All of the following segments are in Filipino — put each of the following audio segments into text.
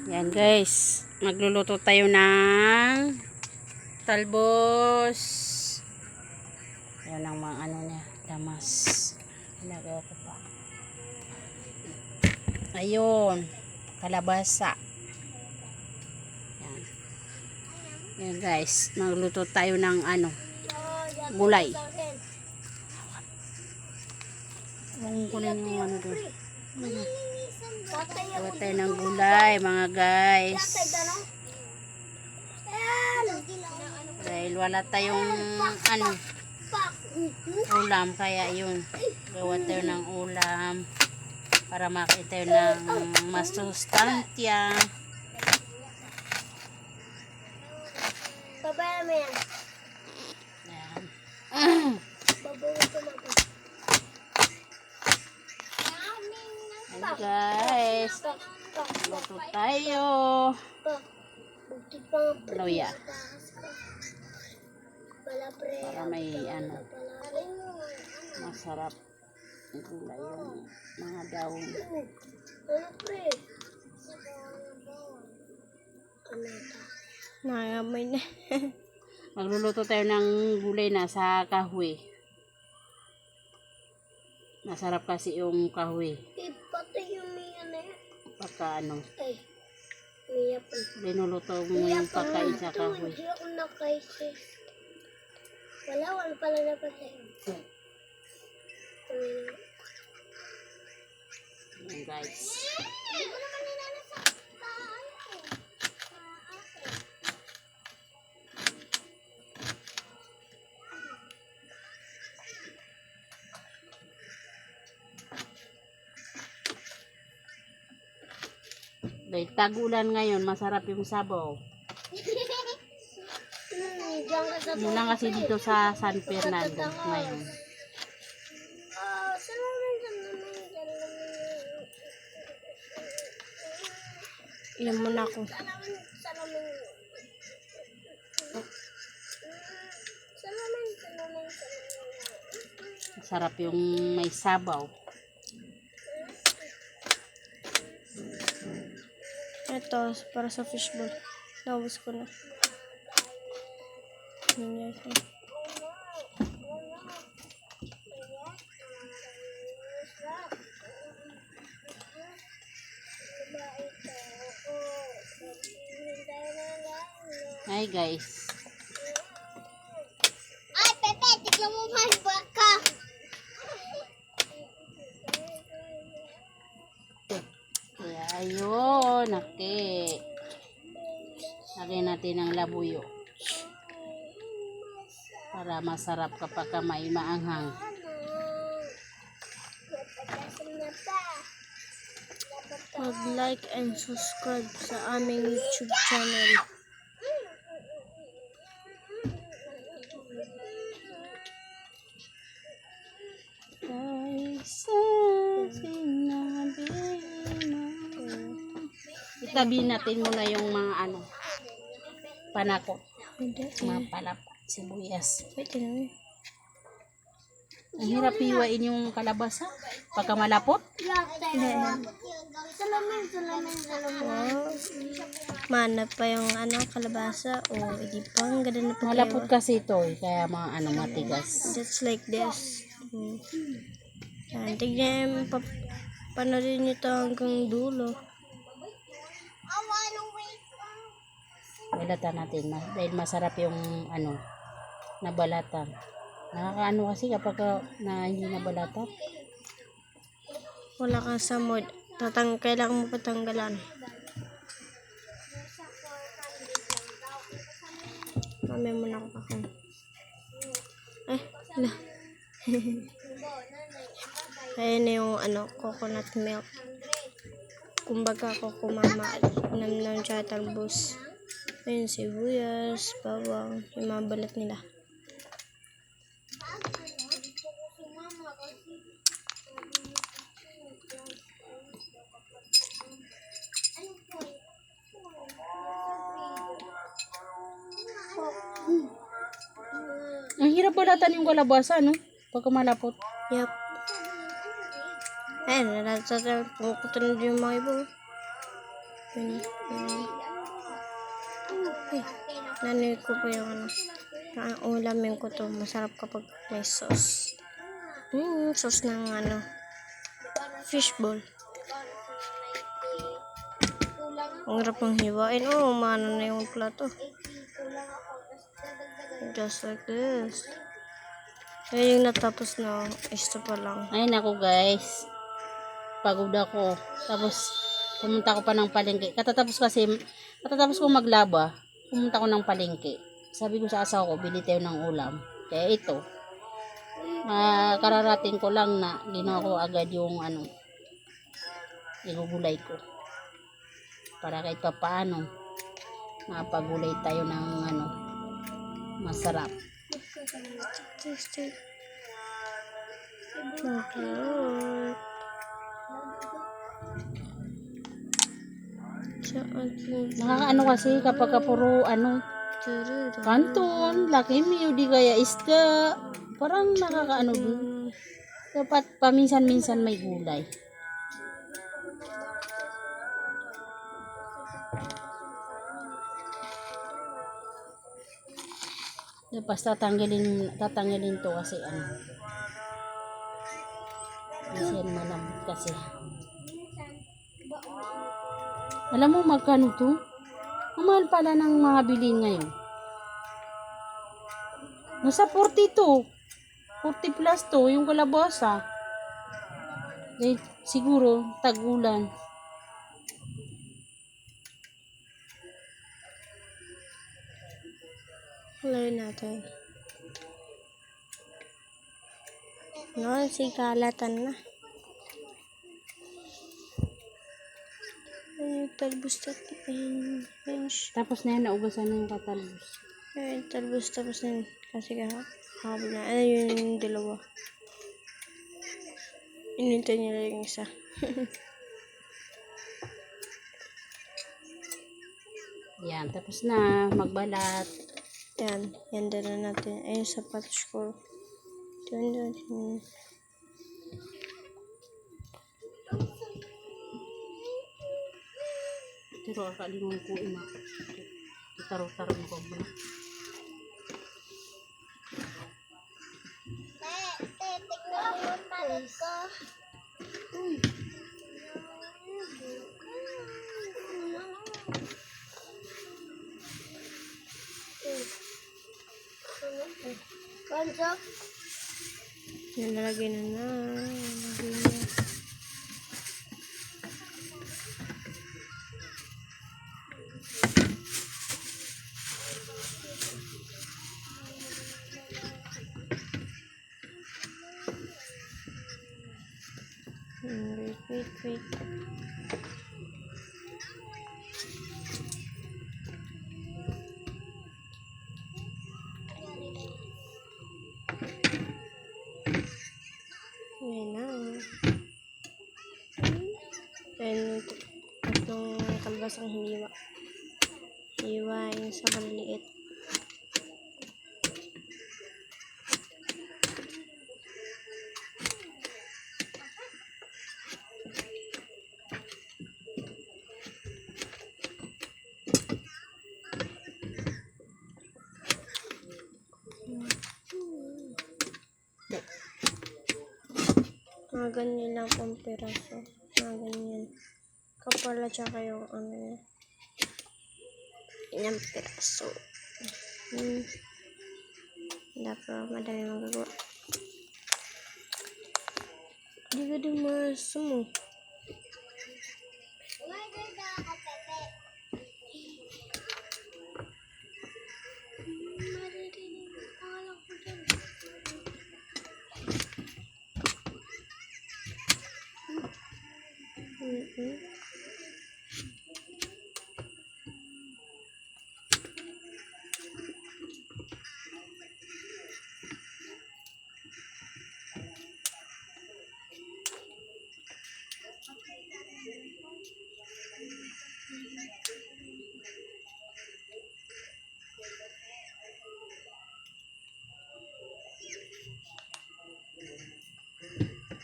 Yan guys, magluluto tayo ng talbos. Yan ang mga ano niya, damas. Ginagawa ko pa. Ayun, kalabasa. Yan. Yan guys, magluto tayo ng ano, gulay. Kung kunin yung ano doon. Gawa tayo ng gulay mga guys. Dahil wala tayong ano, ulam, kaya yun. Gawa tayo ng ulam para makita tayo ng masustansya. Babaya mo yan. Yan. Babawin ko na ito. Ayan guys, luto tayo. Luya. Para may ano, masarap. Gulay yung mga daon. Ano pre? Nangamay na. Magluluto tayo ng gulay na sa kahoy. Masarap kasi yung kahoy. Ipatay yung Mia na yan. Pagka ano, Ay, Mia pa. linuluto mo yung pagkain sa kahoy. Hindi ako nakaisi. Wala pala na patay. Ayan guys. Dahil tagulan ngayon, masarap yung sabaw. Diyan ka sa Mula kasi dito sa San Fernando ngayon. Ilan mo na ako. Masarap yung may sabaw. Ito, para sa fishball. Naubos ko na. Yan. Hi guys. Ay, Pepe, tignan mo man baka. Kaya ayun, naki. Lagyan natin ng labuyo. Para masarap kapag may maanghang. Mag-like and subscribe sa aming YouTube channel. Itabi natin muna yung mga ano, panakot. Hindi. Mga palapa, sibuyas. Wait, tinawin. Ang hirap hiwain yung kalabasa pagka malapot. Salamin. Mana pa yung ano, kalabasa. O, hindi pa. Ang ganda na pa Malapot kasi ito eh, kaya mga ano matigas. Just like this. Yan, tignan. Panorin nyo to hanggang dulo. Balatan natin dahil masarap yung ano, nabalatan. Nakakaano kasi kapag na hindi nabalatan. Wala kang sa mood. Kailangan mo patanggalan. Mamaya mo na ako pa. Ay, wala. Ayan na yung ano, coconut milk. Kumbaga ako kumama ng siya talbos. Ayun, sibuyas, bawang, yung mga balat nila. Ang hirap balatan yung kalabasa, no? Pagka malapot. Yup. Ayun, pupunta na din yung mga iba. Yun, ay, nanoy ko po yung ano. Ang ulamin ko to. Masarap kapag may sauce. Sauce ng ano. Fishball. Ang hirap ng hiwain. Umano na yung plato. Just like this. Yung natapos na. Ito pa lang. Ayun ako guys. Pagod ako. Tapos, pumunta ko pa ng palengke. Katatapos ko maglaba, pumunta ko ng palengke. Sabi ko sa asawa ko, bili tayo ng ulam. Kaya ito, kararating ko lang na ginawa ko agad yung igugulay ko. Para kahit pa paano, mapagulay tayo ng masarap. Tasty. Nakakaano kasi kapag puro kanton, laki miyo, di kaya isda. Parang nakakaano dun. Dapat paminsan-minsan may gulay. Tapos tatanggalin to kasi kasi malambot kasi. Alam mo magkano to? Ang mahal pala ng mga bilhin ngayon. Nasa 40 to. 40 plus to yung kalabasa. Eh, siguro tag-ulan. Haloy natin. Sigalatan na. Talbos Tapos na yan, naugasan na yung katalbos. talbos tapos na yun. Kasi habol na. Yun yung dalawa. Inintay nila yung isa. Yan, tapos na magbalat. Yan dala natin. Ayun, sapatos ko. Yan. Pero akalimang ko itaro-taro mo ko ba? Yan, nalagay na. Wait. Ayan na. Ayan, itong kalbasang hiniwa. Hiwain sa maliliit. Mga ganyan lang pong piraso. Mga ganyan. Kapala tsaka yung ilang piraso. Dapat madami magagawa. Di ka din maso mo.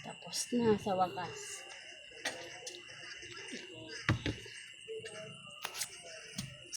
Tapos na sa wakas.